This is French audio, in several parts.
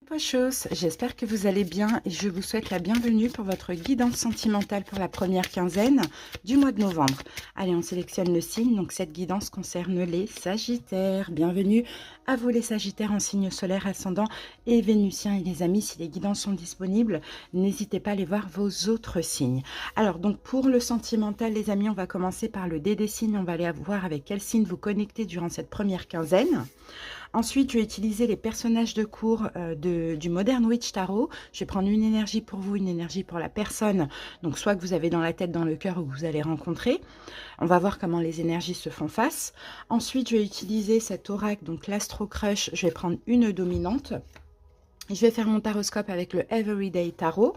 Pochos, j'espère que vous allez bien et je vous souhaite la bienvenue pour votre guidance sentimentale pour la première quinzaine du mois de novembre. Allez, on sélectionne le signe, donc cette guidance concerne les Sagittaires. Bienvenue à vous les Sagittaires en signe solaire, ascendant et vénusien. Et les amis, si les guidances sont disponibles, n'hésitez pas à aller voir vos autres signes. Alors, donc pour le sentimental, les amis, on va commencer par le dé des signes. On va aller voir avec quel signe vous connectez durant cette première quinzaine. Ensuite, je vais utiliser les personnages de cours du Modern Witch Tarot. Je vais prendre une énergie pour vous, une énergie pour la personne. Donc, soit que vous avez dans la tête, dans le cœur ou que vous allez rencontrer. On va voir comment les énergies se font face. Ensuite, je vais utiliser cet oracle, donc l'Astro Crush. Je vais prendre une dominante. Je vais faire mon taroscope avec le Everyday Tarot.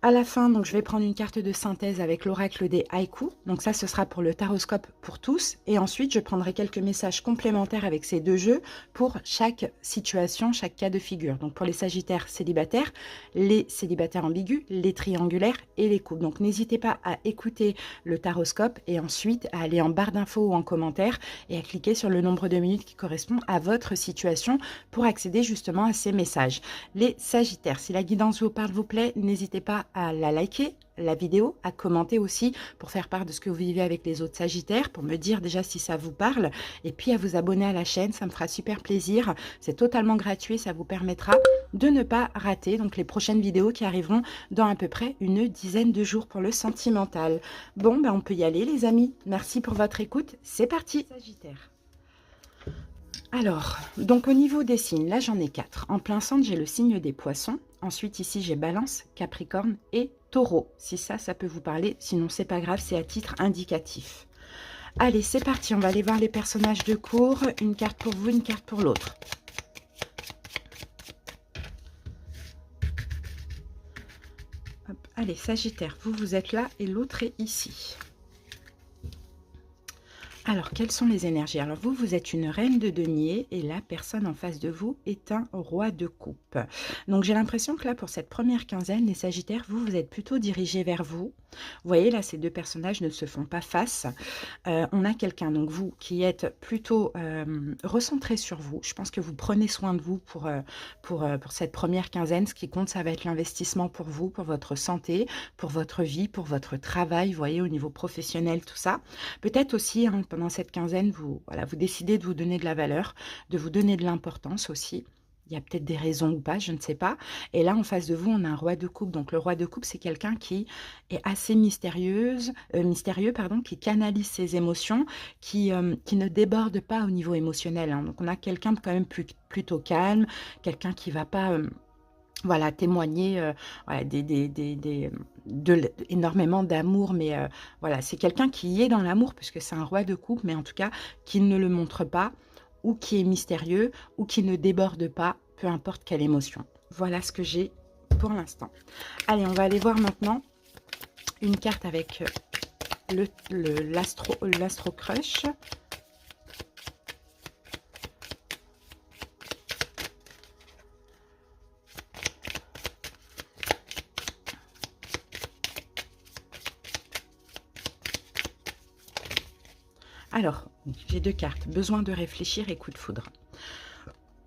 À la fin, donc, je vais prendre une carte de synthèse avec l'oracle des haïkus. Donc ça, ce sera pour le taroscope pour tous. Et ensuite, je prendrai quelques messages complémentaires avec ces deux jeux pour chaque situation, chaque cas de figure. Donc pour les sagittaires célibataires, les célibataires ambigus, les triangulaires et les couples. Donc n'hésitez pas à écouter le taroscope et ensuite à aller en barre d'infos ou en commentaire et à cliquer sur le nombre de minutes qui correspond à votre situation pour accéder justement à ces messages. Les sagittaires, si la guidance vous parle, vous plaît, n'hésitez pas à la liker, la vidéo, à commenter aussi pour faire part de ce que vous vivez avec les autres sagittaires, pour me dire déjà si ça vous parle, et puis à vous abonner à la chaîne, ça me fera super plaisir. C'est totalement gratuit, ça vous permettra de ne pas rater donc les prochaines vidéos qui arriveront dans à peu près une dizaine de jours pour le sentimental. Bon, ben on peut y aller les amis. Merci pour votre écoute, c'est parti. Sagittaire. Alors, donc au niveau des signes, là j'en ai 4. En plein centre, j'ai le signe des poissons. Ensuite, ici, j'ai Balance, Capricorne et Taureau. Si ça peut vous parler, sinon c'est pas grave, c'est à titre indicatif. Allez, c'est parti, on va aller voir les personnages de cours. Une carte pour vous, une carte pour l'autre. Allez, Sagittaire, vous êtes là et l'autre est ici. Alors, quelles sont les énergies? Alors, vous êtes une reine de denier et la personne en face de vous est un roi de coupe. Donc, j'ai l'impression que là, pour cette première quinzaine, les Sagittaires, vous êtes plutôt dirigés vers vous. Vous voyez, là, ces deux personnages ne se font pas face. On a quelqu'un, donc vous, qui êtes plutôt recentré sur vous. Je pense que vous prenez soin de vous pour cette première quinzaine. Ce qui compte, ça va être l'investissement pour vous, pour votre santé, pour votre vie, pour votre travail, vous voyez, au niveau professionnel, tout ça. Peut-être aussi, hein, pendant cette quinzaine, vous décidez de vous donner de la valeur, de vous donner de l'importance aussi. Il y a peut-être des raisons ou pas, je ne sais pas. Et là, en face de vous, on a un roi de coupe. Donc, le roi de coupe, c'est quelqu'un qui est assez mystérieux, qui canalise ses émotions, qui ne déborde pas au niveau émotionnel, hein. Donc, on a quelqu'un de quand même plutôt calme, quelqu'un qui ne va pas... voilà, témoigner voilà, énormément d'amour, mais voilà, c'est quelqu'un qui est dans l'amour, puisque c'est un roi de coupe, mais en tout cas, qui ne le montre pas, ou qui est mystérieux, ou qui ne déborde pas, peu importe quelle émotion. Voilà ce que j'ai pour l'instant. Allez, on va aller voir maintenant une carte avec l'Astro Crush. Alors, j'ai deux cartes. Besoin de réfléchir et coup de foudre.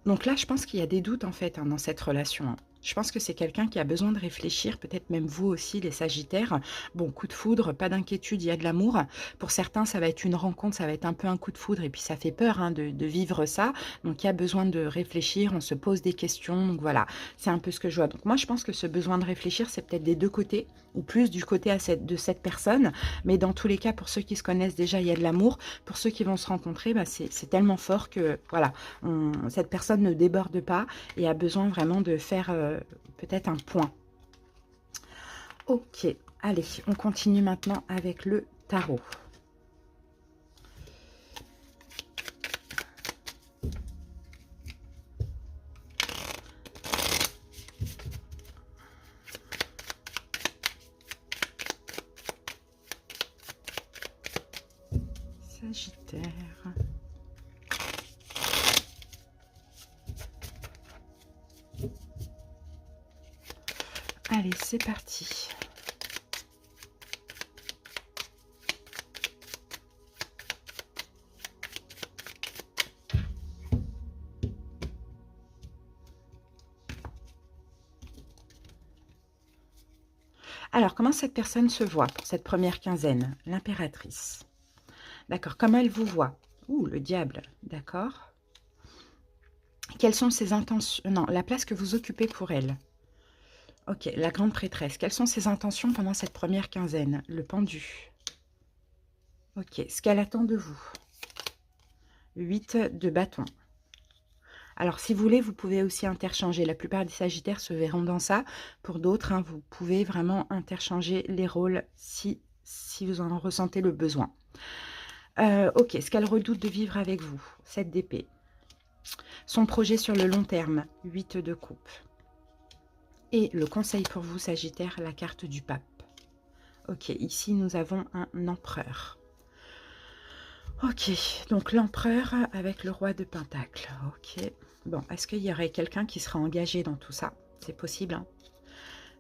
Donc là, je pense qu'il y a des doutes en fait hein, dans cette relation, hein. Je pense que c'est quelqu'un qui a besoin de réfléchir, peut-être même vous aussi, les Sagittaires. Bon, coup de foudre, pas d'inquiétude, il y a de l'amour. Pour certains, ça va être une rencontre, ça va être un peu un coup de foudre, et puis ça fait peur hein, de vivre ça. Donc, il y a besoin de réfléchir, on se pose des questions. Donc voilà, c'est un peu ce que je vois. Donc moi, je pense que ce besoin de réfléchir, c'est peut-être des deux côtés, ou plus du côté de cette personne. Mais dans tous les cas, pour ceux qui se connaissent déjà, il y a de l'amour. Pour ceux qui vont se rencontrer, bah, c'est tellement fort que voilà, cette personne ne déborde pas et a besoin vraiment de faire peut-être un point. Ok, allez, on continue maintenant avec le tarot. Sagittaire. Allez, c'est parti. Alors, comment cette personne se voit pour cette première quinzaine? L'impératrice. D'accord. Comment elle vous voit? Ouh, le diable. D'accord. Quelles sont ses intentions? Non, la place que vous occupez pour elle. Ok, la grande prêtresse. Quelles sont ses intentions pendant cette première quinzaine? Le pendu. Ok, ce qu'elle attend de vous. 8 de bâton. Alors, si vous voulez, vous pouvez aussi interchanger. La plupart des sagittaires se verront dans ça. Pour d'autres, hein, vous pouvez vraiment interchanger les rôles si vous en ressentez le besoin. Ok, ce qu'elle redoute de vivre avec vous. 7 d'épée. Son projet sur le long terme. 8 de coupe. Et le conseil pour vous, Sagittaire, la carte du pape. Ok, ici, nous avons un empereur. Ok, donc l'empereur avec le roi de Pentacle. Ok, bon, est-ce qu'il y aurait quelqu'un qui sera engagé dans tout ça? C'est possible, hein.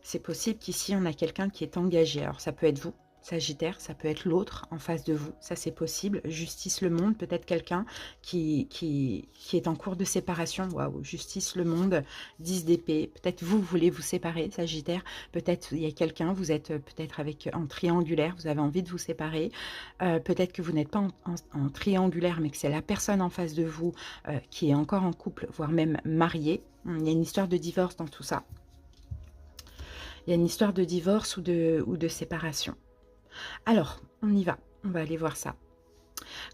C'est possible qu'ici, on a quelqu'un qui est engagé. Alors, ça peut être vous, Sagittaire, ça peut être l'autre en face de vous. Ça, c'est possible. Justice le monde, peut-être quelqu'un qui est en cours de séparation. Waouh, justice le monde, 10 d'épée. Peut-être vous voulez vous séparer, Sagittaire. Peut-être il y a quelqu'un, vous êtes peut-être avec en triangulaire, vous avez envie de vous séparer. Peut-être que vous n'êtes pas en triangulaire, mais que c'est la personne en face de vous qui est encore en couple, voire même mariée. Il y a une histoire de divorce dans tout ça. Il y a une histoire de divorce ou de séparation. Alors, on y va. On va aller voir ça.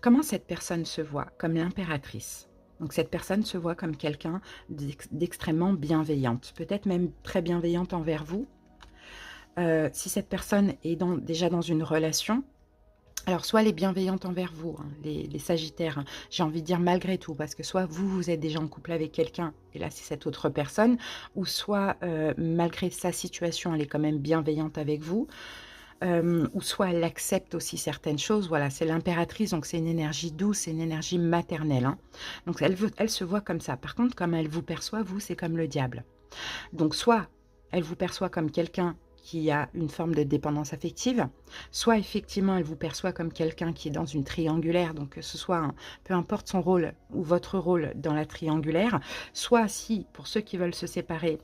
Comment cette personne se voit? Comme l'impératrice. Donc, cette personne se voit comme quelqu'un d'extrêmement bienveillante. Peut-être même très bienveillante envers vous. Si cette personne est déjà dans une relation, alors soit elle est bienveillante envers vous, hein, les Sagittaires, hein, j'ai envie de dire malgré tout, parce que soit vous êtes déjà en couple avec quelqu'un, et là c'est cette autre personne, ou soit malgré sa situation, elle est quand même bienveillante avec vous, ou soit elle accepte aussi certaines choses. Voilà, c'est l'impératrice, donc c'est une énergie douce, c'est une énergie maternelle, hein. Donc elle se voit comme ça. Par contre, comme elle vous perçoit, vous, c'est comme le diable. Donc soit elle vous perçoit comme quelqu'un qui a une forme de dépendance affective, soit effectivement elle vous perçoit comme quelqu'un qui est dans une triangulaire, donc que ce soit, peu importe son rôle ou votre rôle dans la triangulaire, soit si, pour ceux qui veulent se séparer,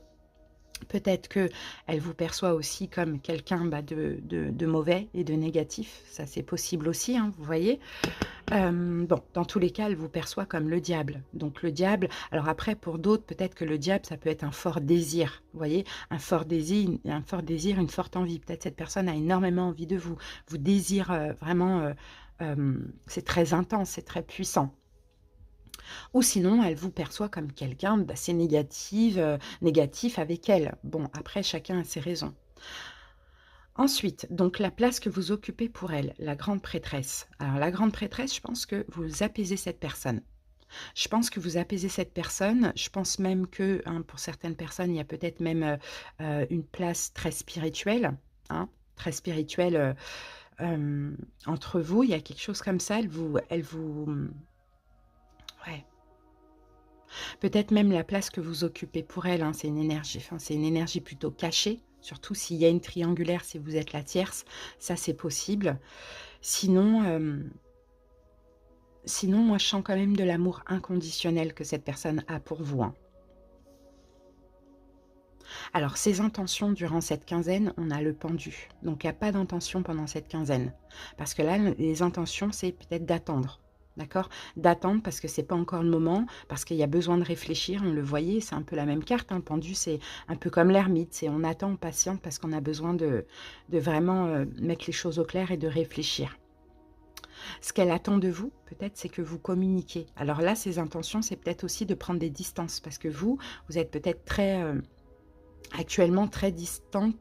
peut-être qu'elle vous perçoit aussi comme quelqu'un de mauvais et de négatif, ça c'est possible aussi, hein, vous voyez. Bon, dans tous les cas, elle vous perçoit comme le diable. Donc le diable, alors après, pour d'autres, peut-être que le diable, ça peut être un fort désir. Vous voyez, un fort désir, une forte envie. Peut-être cette personne a énormément envie de vous. Vous désire vraiment, c'est très intense, c'est très puissant. Ou sinon, elle vous perçoit comme quelqu'un d'assez négatif avec elle. Bon, après, chacun a ses raisons. Ensuite, donc la place que vous occupez pour elle, la grande prêtresse. Alors la grande prêtresse, je pense que vous apaisez cette personne. Je pense que vous apaisez cette personne. Je pense même que, hein, pour certaines personnes, il y a peut-être même une place très spirituelle, hein, très spirituelle entre vous. Il y a quelque chose comme ça. Ouais. Peut-être même la place que vous occupez pour elle, hein, c'est une énergie plutôt cachée, surtout s'il y a une triangulaire, si vous êtes la tierce, ça c'est possible. Sinon, moi je sens quand même de l'amour inconditionnel que cette personne a pour vous, hein. Alors, ses intentions durant cette quinzaine, on a le pendu. Donc, il n'y a pas d'intention pendant cette quinzaine. Parce que là, les intentions, c'est peut-être d'attendre. D'accord? D'attendre parce que c'est pas encore le moment, parce qu'il y a besoin de réfléchir. On le voyait, c'est un peu la même carte, hein. Le pendu, c'est un peu comme l'ermite. C'est on attend, on patiente parce qu'on a besoin de vraiment mettre les choses au clair et de réfléchir. Ce qu'elle attend de vous, peut-être, c'est que vous communiquiez. Alors là, ses intentions, c'est peut-être aussi de prendre des distances. Parce que vous êtes peut-être actuellement très distant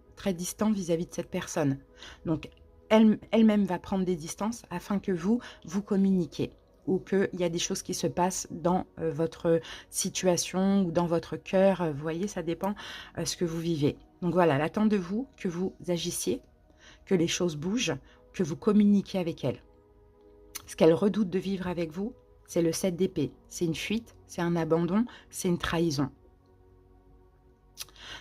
vis-à-vis de cette personne. Donc, elle-même va prendre des distances afin que vous communiquiez ou qu'il y a des choses qui se passent dans votre situation ou dans votre cœur. Vous voyez, ça dépend ce que vous vivez. Donc voilà, elle attend de vous que vous agissiez, que les choses bougent, que vous communiquiez avec elle. Ce qu'elle redoute de vivre avec vous, c'est le 7 d'épée. C'est une fuite, c'est un abandon, c'est une trahison.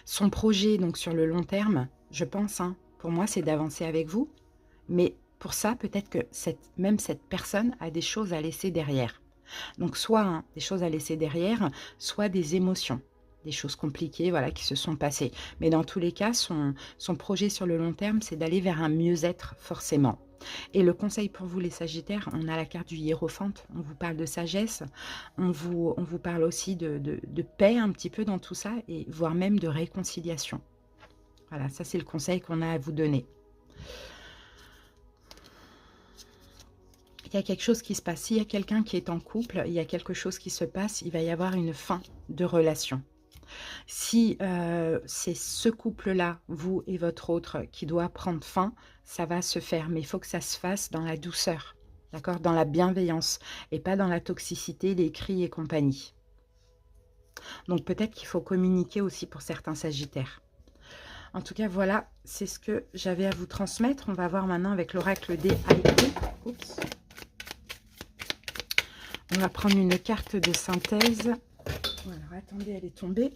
Son projet, donc sur le long terme, je pense, hein, pour moi, c'est d'avancer avec vous. Mais pour ça, peut-être que même cette personne a des choses à laisser derrière. Donc, soit hein, des choses à laisser derrière, soit des émotions. des choses compliquées, voilà, qui se sont passées. Mais dans tous les cas, son projet sur le long terme, c'est d'aller vers un mieux-être forcément. Et le conseil pour vous les Sagittaires, on a la carte du hiérophante, on vous parle de sagesse, on vous parle aussi de paix un petit peu dans tout ça, et voire même de réconciliation. Voilà, ça c'est le conseil qu'on a à vous donner. Il y a quelque chose qui se passe. S'il y a quelqu'un qui est en couple, il y a quelque chose qui se passe, il va y avoir une fin de relation. Si c'est ce couple-là, vous et votre autre, qui doit prendre fin, ça va se faire. Mais il faut que ça se fasse dans la douceur, d'accord, dans la bienveillance, et pas dans la toxicité, les cris et compagnie. Donc peut-être qu'il faut communiquer aussi pour certains Sagittaires. En tout cas, voilà, c'est ce que j'avais à vous transmettre. On va voir maintenant avec l'oracle des Haïkus. Oups. On va prendre une carte de synthèse. Alors, attendez, elle est tombée.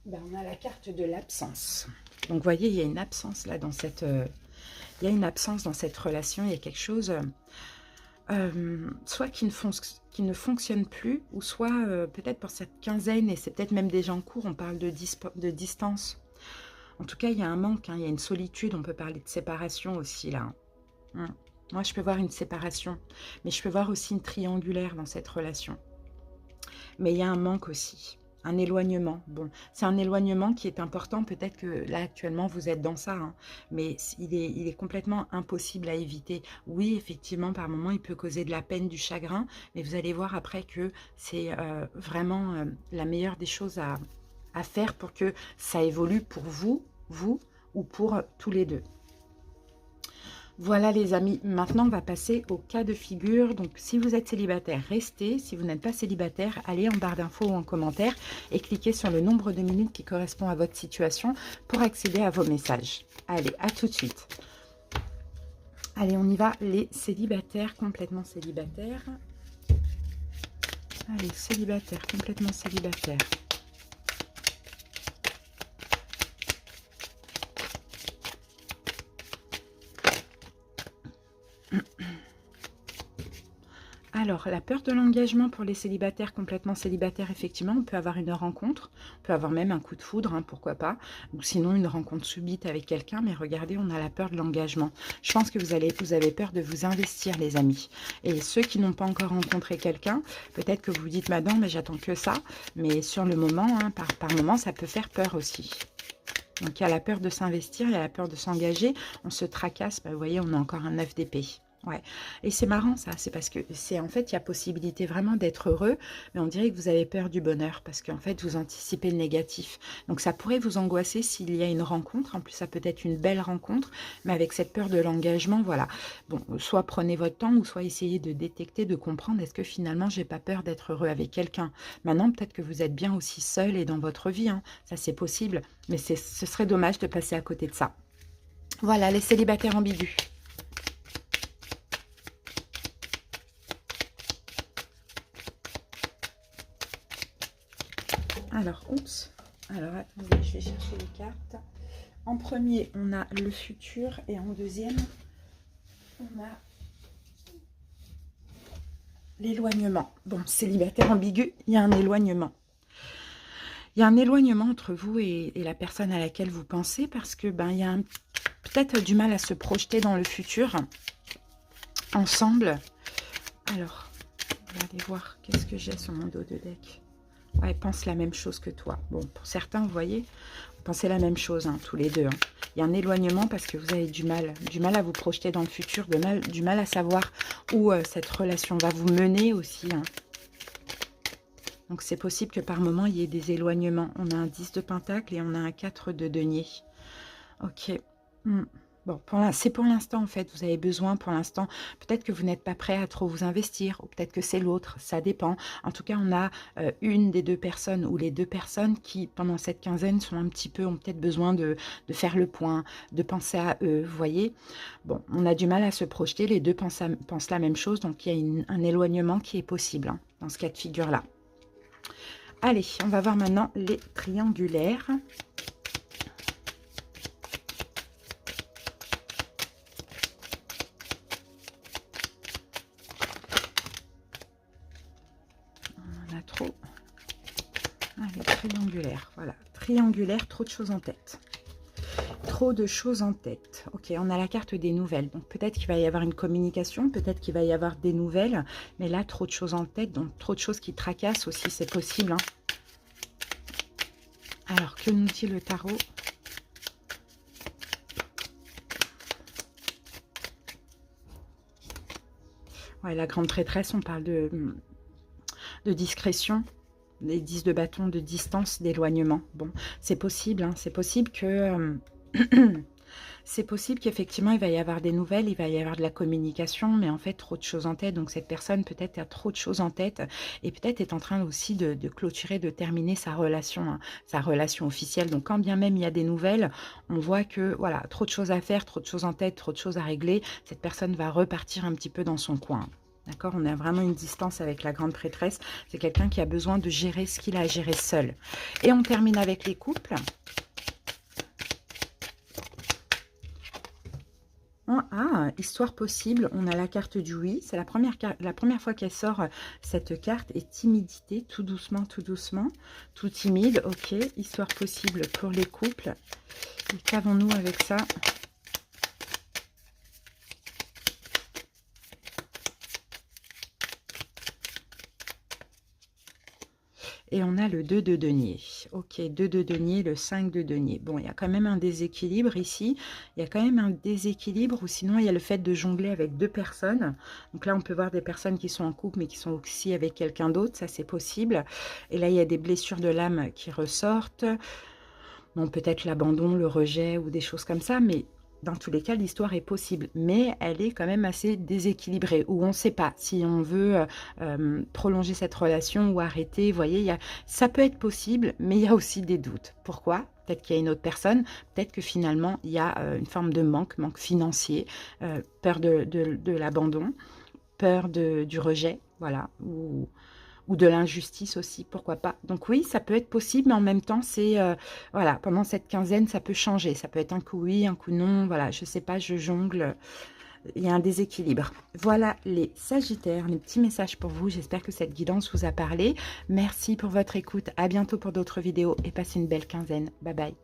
Ben, on a la carte de l'absence. Donc, vous voyez, il y a une absence là dans cette... il y a une absence dans cette relation. Il y a quelque chose... soit qui ne fonctionne plus, ou soit peut-être pour cette quinzaine, et c'est peut-être même déjà en cours, on parle de distance. En tout cas, il y a un manque, hein, il y a une solitude, on peut parler de séparation aussi là. Moi, je peux voir une séparation, mais je peux voir aussi une triangulaire dans cette relation. Mais il y a un manque aussi, un éloignement. Bon, c'est un éloignement qui est important, peut-être que là, actuellement, vous êtes dans ça, hein, mais il est complètement impossible à éviter. Oui, effectivement, par moments, il peut causer de la peine, du chagrin, mais vous allez voir après que c'est vraiment la meilleure des choses à faire pour que ça évolue pour vous, ou pour tous les deux. Voilà les amis, maintenant on va passer au cas de figure. Donc si vous êtes célibataire, restez. Si vous n'êtes pas célibataire, allez en barre d'infos ou en commentaire et cliquez sur le nombre de minutes qui correspond à votre situation pour accéder à vos messages. Allez, à tout de suite. Allez, on y va, les célibataires, complètement célibataires. Allez, célibataires, complètement célibataires. Alors, la peur de l'engagement pour les célibataires, complètement célibataires, effectivement, on peut avoir une rencontre, on peut avoir même un coup de foudre, hein, pourquoi pas, ou sinon une rencontre subite avec quelqu'un, mais regardez, on a la peur de l'engagement. Je pense que vous avez peur de vous investir, les amis. Et ceux qui n'ont pas encore rencontré quelqu'un, peut-être que vous vous dites, madame, mais j'attends que ça, mais sur le moment, hein, par moment, ça peut faire peur aussi. Donc, il y a la peur de s'investir, il y a la peur de s'engager, on se tracasse, bah, vous voyez, on a encore un 9 d'épée. Ouais, et c'est marrant ça, c'est parce que c'est en fait, il y a possibilité vraiment d'être heureux, mais on dirait que vous avez peur du bonheur, parce qu'en fait, vous anticipez le négatif. Donc ça pourrait vous angoisser s'il y a une rencontre, en plus ça peut être une belle rencontre, mais avec cette peur de l'engagement, voilà. Bon, soit prenez votre temps, ou soit essayez de détecter, de comprendre, est-ce que finalement, j'ai pas peur d'être heureux avec quelqu'un. Maintenant, peut-être que vous êtes bien aussi seul et dans votre vie, hein, ça c'est possible, mais ce serait dommage de passer à côté de ça. Voilà, les célibataires ambigus. Alors, oups. Alors, attendez, je vais chercher les cartes. En premier, on a le futur. Et en deuxième, on a l'éloignement. Bon, célibataire ambigu, il y a un éloignement. Il y a un éloignement entre vous et la personne à laquelle vous pensez, parce que il y a peut-être du mal à se projeter dans le futur ensemble. Alors, on va aller voir qu'est-ce que j'ai sur mon dos de deck. Ouais, pense la même chose que toi. Bon, pour certains, vous voyez, vous pensez la même chose, hein, tous les deux. Hein. Il y a un éloignement parce que vous avez du mal à vous projeter dans le futur, du mal à savoir où cette relation va vous mener aussi. Hein. Donc, c'est possible que par moment, il y ait des éloignements. On a un 10 de pentacle et on a un 4 de denier. Ok. Bon, c'est pour l'instant en fait, vous avez besoin pour l'instant, peut-être que vous n'êtes pas prêt à trop vous investir, ou peut-être que c'est l'autre, ça dépend. En tout cas, on a une des deux personnes, ou les deux personnes qui, pendant cette quinzaine, ont peut-être besoin de faire le point, de penser à eux, vous voyez. Bon, on a du mal à se projeter, les deux pensent la même chose, donc il y a un éloignement qui est possible, hein, dans ce cas de figure-là. Allez, on va voir maintenant les triangulaires. Trop. Allez. triangulaire, voilà. Triangulaire, trop de choses en tête. Trop de choses en tête. Ok, on a la carte des nouvelles. Donc peut-être qu'il va y avoir une communication, peut-être qu'il va y avoir des nouvelles. Mais là, trop de choses en tête, donc trop de choses qui tracassent aussi, c'est possible. Hein. Alors, que nous dit le tarot? Ouais, la grande prêtresse, on parle de discrétion. Les 10 de bâton, de distance, d'éloignement. Bon, c'est possible, hein, c'est possible que... c'est possible qu'effectivement, il va y avoir des nouvelles, il va y avoir de la communication, mais en fait, trop de choses en tête. Donc, cette personne, peut-être, a trop de choses en tête et peut-être est en train aussi de clôturer, de terminer sa relation, hein, sa relation officielle. Donc, quand bien même il y a des nouvelles, on voit que, voilà, trop de choses à faire, trop de choses en tête, trop de choses à régler. Cette personne va repartir un petit peu dans son coin. D'accord, on a vraiment une distance avec la grande prêtresse. C'est quelqu'un qui a besoin de gérer ce qu'il a à gérer seul. Et on termine avec les couples. Ah, histoire possible, on a la carte du oui. C'est la première fois qu'elle sort cette carte. Et timidité, tout doucement, tout timide. Ok, histoire possible pour les couples. Et qu'avons-nous avec ça ? Et on a le 2 de denier. Ok, 2 de denier, le 5 de denier. Bon, il y a quand même un déséquilibre ici. Il y a quand même un déséquilibre, ou sinon il y a le fait de jongler avec deux personnes. Donc là, on peut voir des personnes qui sont en couple, mais qui sont aussi avec quelqu'un d'autre. Ça, c'est possible. Et là, il y a des blessures de l'âme qui ressortent. Bon, peut-être l'abandon, le rejet ou des choses comme ça, mais... Dans tous les cas, l'histoire est possible, mais elle est quand même assez déséquilibrée, où on ne sait pas si on veut prolonger cette relation ou arrêter. Vous voyez, ça peut être possible, mais il y a aussi des doutes. Pourquoi? Peut-être qu'il y a une autre personne, peut-être que finalement, il y a une forme de manque financier, peur de l'abandon, peur du rejet, voilà, ou de l'injustice aussi, pourquoi pas. Donc oui, ça peut être possible, mais en même temps, c'est, voilà, pendant cette quinzaine, ça peut changer. Ça peut être un coup oui, un coup non, voilà, je sais pas, je jongle. Il y a un déséquilibre. Voilà les Sagittaires, les petits messages pour vous. J'espère que cette guidance vous a parlé. Merci pour votre écoute. À bientôt pour d'autres vidéos et passez une belle quinzaine. Bye bye.